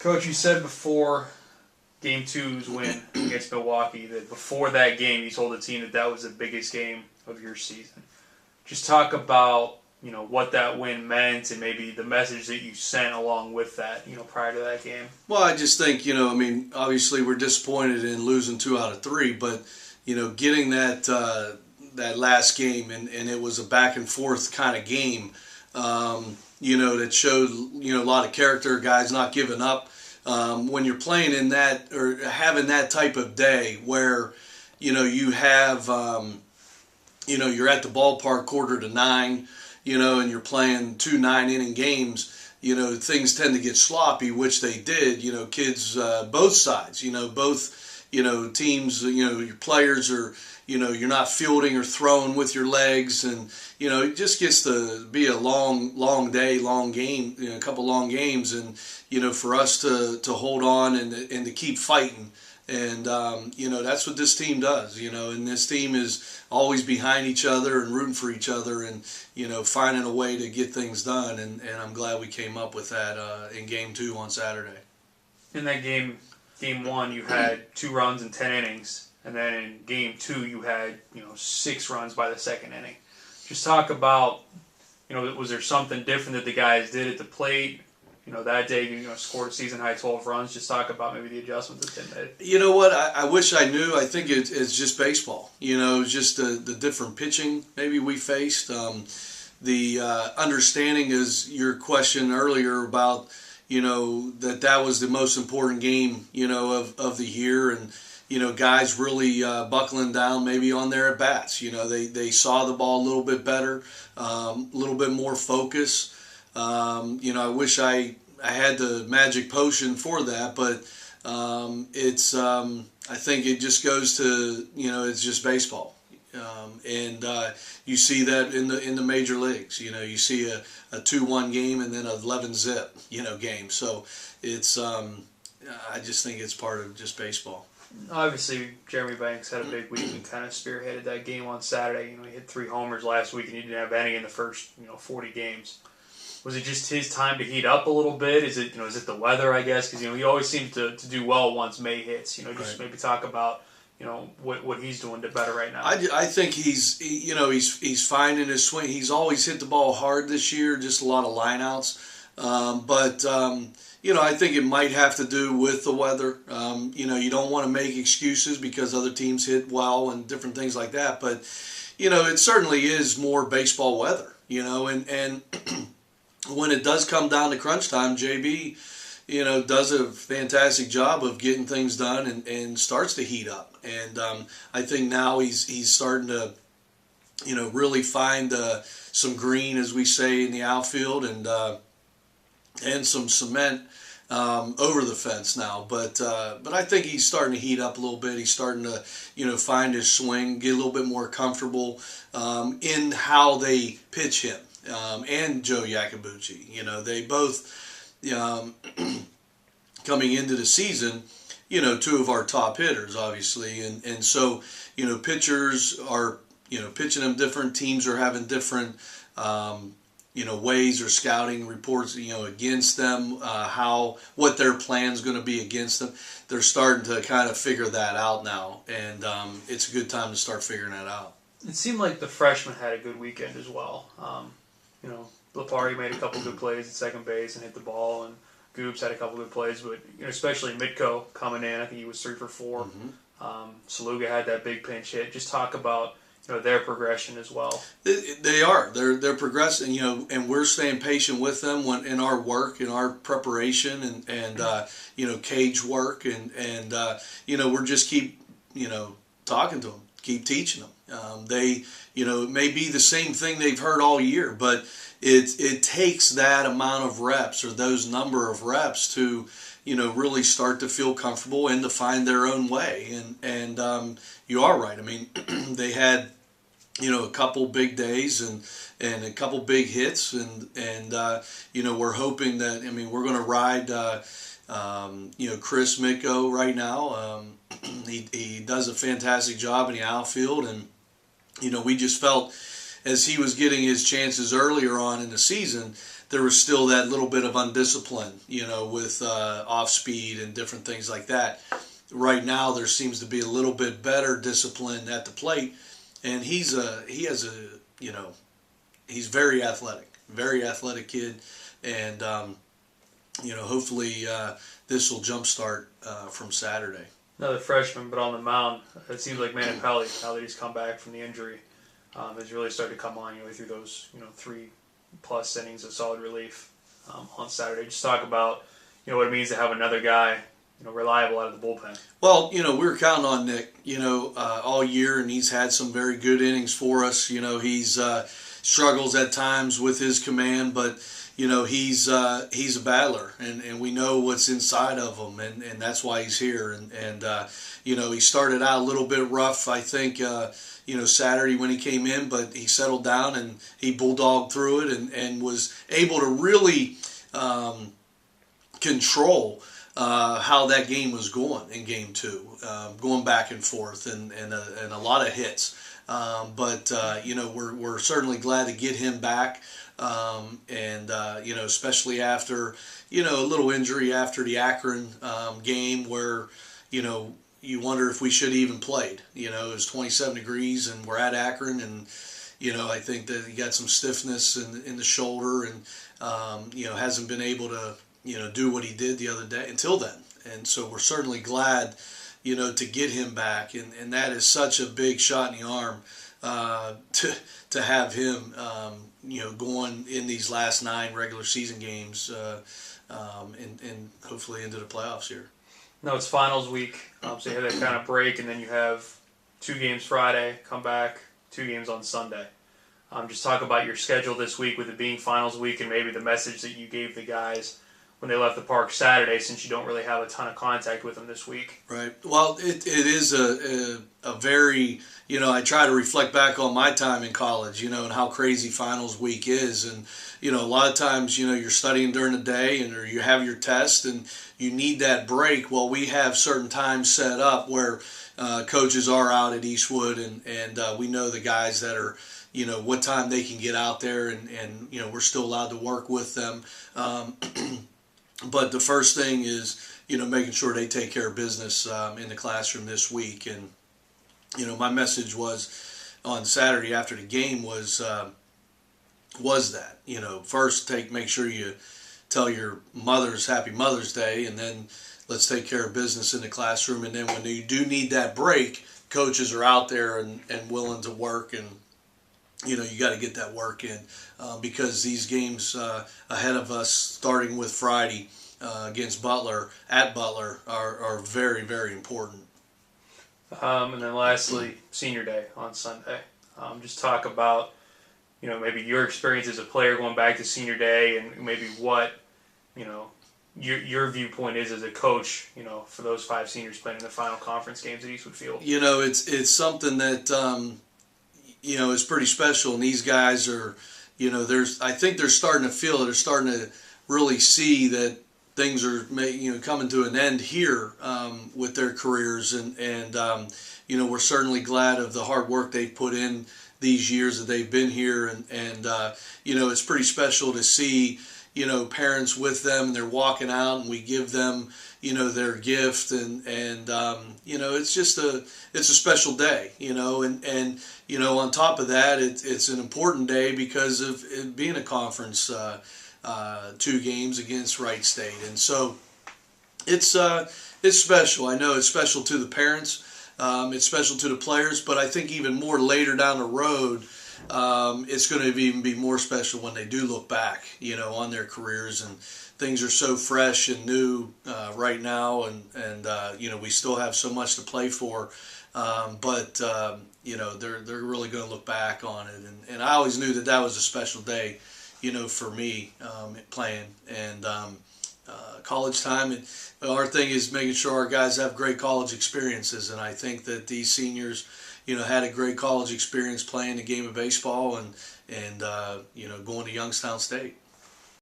Coach, you said before Game 2's win against Milwaukee that before that game you told the team that that was the biggest game of your season. Just talk about what that win meant and maybe the message that you sent along with that prior to that game. Well, I just think obviously we're disappointed in losing 2 out of 3, but getting that last game and it was a back and forth kind of game. That showed a lot of character, guys not giving up. When you're playing in that or having that type of day where you have you're at the ballpark 8:45, and you're playing 2 9-inning games, things tend to get sloppy, which they did. Kids both sides, both teams, your players are you're not fielding or throwing with your legs, and it just gets to be a long day, long game, a couple long games, and for us to hold on and to keep fighting, and that's what this team does, and this team is always behind each other and rooting for each other, and finding a way to get things done, and I'm glad we came up with that in Game 2 on Saturday. In that game 1, you had 2 runs in 10 innings. And then in Game 2, you had 6 runs by the second inning. Just talk about was there something different that the guys did at the plate? That day scored a season high 12 runs. Just talk about maybe the adjustments that they made. You know what? I wish I knew. I think it's just baseball. Just the different pitching maybe we faced. The understanding is your question earlier about that was the most important game of the year, and guys really buckling down maybe on their at-bats. They saw the ball a little bit better, a little bit more focus. I wish I had the magic potion for that, but it's I think it just goes to, it's just baseball. And you see that in the major leagues. You see a 2-1 game and then an 11-zip, game. So it's I just think it's part of just baseball. Obviously, Jeremy Banks had a big week and kind of spearheaded that game on Saturday. He hit 3 homers last week, and he didn't have any in the first 40 games. Was it just his time to heat up a little bit? Is it is it the weather? I guess because he always seems to do well once May hits. Just right. Maybe talk about what he's doing to better right now. I think he's finding his swing. He's always hit the ball hard this year, just a lot of lineouts. But I think it might have to do with the weather. You don't want to make excuses because other teams hit well and different things like that. But, it certainly is more baseball weather, and when it does come down to crunch time, JB, does a fantastic job of getting things done and starts to heat up. And I think now he's starting to, really find some green, as we say, in the outfield, and some cement over the fence now, but I think he's starting to heat up a little bit. He's starting to, find his swing, get a little bit more comfortable in how they pitch him, and Joe Iacobucci. They both, coming into the season, 2 of our top hitters, obviously, and so pitchers are pitching them different. Teams are having different ways or scouting reports, against them, what their plan's going to be against them. They're starting to kind of figure that out now, and it's a good time to start figuring that out. It seemed like the freshmen had a good weekend as well. Lipari made a couple good plays at second base and hit the ball, and Goobs had a couple good plays, but especially Mitko coming in, I think he was 3 for 4. Mm-hmm. Saluga had that big pinch hit. Just talk about their progression as well. They are. They're progressing, and we're staying patient with them in our work, in our preparation, and cage work, and we're just keep talking to them, keep teaching them. They it may be the same thing they've heard all year, but it takes that amount of reps or those number of reps to really start to feel comfortable and to find their own way. And you are right. I mean, they had a couple big days and a couple big hits, and we're hoping that, we're going to ride Chris Mitko right now. He does a fantastic job in the outfield, and we just felt as he was getting his chances earlier on in the season there was still that little bit of undiscipline, with off speed and different things like that. Right now, there seems to be a little bit better discipline at the plate, and he's very athletic kid, and hopefully this will jumpstart from Saturday. Another freshman, but on the mound, it seems like Manapelli, now that he's come back from the injury, has really started to come on through those 3+ innings of solid relief on Saturday. Just talk about what it means to have another guy reliable out of the bullpen. Well, we were counting on Nick, all year, and he's had some very good innings for us. He's struggles at times with his command, but he's a battler, and we know what's inside of him, and that's why he's here. And he started out a little bit rough, I think, Saturday when he came in, but he settled down and he bulldogged through it and was able to really control how that game was going in Game 2, going back and forth and a lot of hits. But we're certainly glad to get him back, and especially after a little injury after the Akron game where you wonder if we should have even played. It was 27 degrees and we're at Akron, and I think that he got some stiffness in the shoulder, and hasn't been able to do what he did the other day until then. And so we're certainly glad, to get him back. And that is such a big shot in the arm to have him, going in these last 9 regular season games and hopefully into the playoffs here. No, it's finals week, so you have that kind of break, and then you have 2 games Friday, come back, 2 games on Sunday. Just talk about your schedule this week with it being finals week, and maybe the message that you gave the guys when they left the park Saturday, since you don't really have a ton of contact with them this week. Right. Well, it is a very, I try to reflect back on my time in college, and how crazy finals week is. And, a lot of times, you're studying during the day or you have your test and you need that break. Well, we have certain times set up where coaches are out at Eastwood, and we know the guys that are, what time they can get out there, and we're still allowed to work with them. But the first thing is, making sure they take care of business in the classroom this week. And, my message was on Saturday after the game was that, first make sure you tell your mothers Happy Mother's Day, and then let's take care of business in the classroom. And then when you do need that break, coaches are out there and willing to work, and you got to get that work in because these games ahead of us, starting with Friday against Butler, at Butler, are very, very important. And then lastly, Senior Day on Sunday. Just talk about, maybe your experience as a player going back to Senior Day, and maybe what, your viewpoint is as a coach, for those 5 seniors playing in the final conference games at Eastwood Field. It's something that is pretty special, and these guys are, I think they're starting to feel it. They're starting to really see that things are coming to an end here with their careers, and we're certainly glad of the hard work they've put in these years that they've been here, and it's pretty special to see parents with them, and they're walking out, and we give them their gift, and it's just it's a special day, and on top of that, it's an important day because of it being a conference 2 games against Wright State. And so it's special. I know it's special to the parents. It's special to the players, but I think even more later down the road, it's going to even be more special when they do look back, on their careers, and things are so fresh and new right now, and we still have so much to play for, but they're really going to look back on it, and I always knew that was a special day, for me playing, and college time. And our thing is making sure our guys have great college experiences, and I think that these seniors, had a great college experience playing the game of baseball and going to Youngstown State.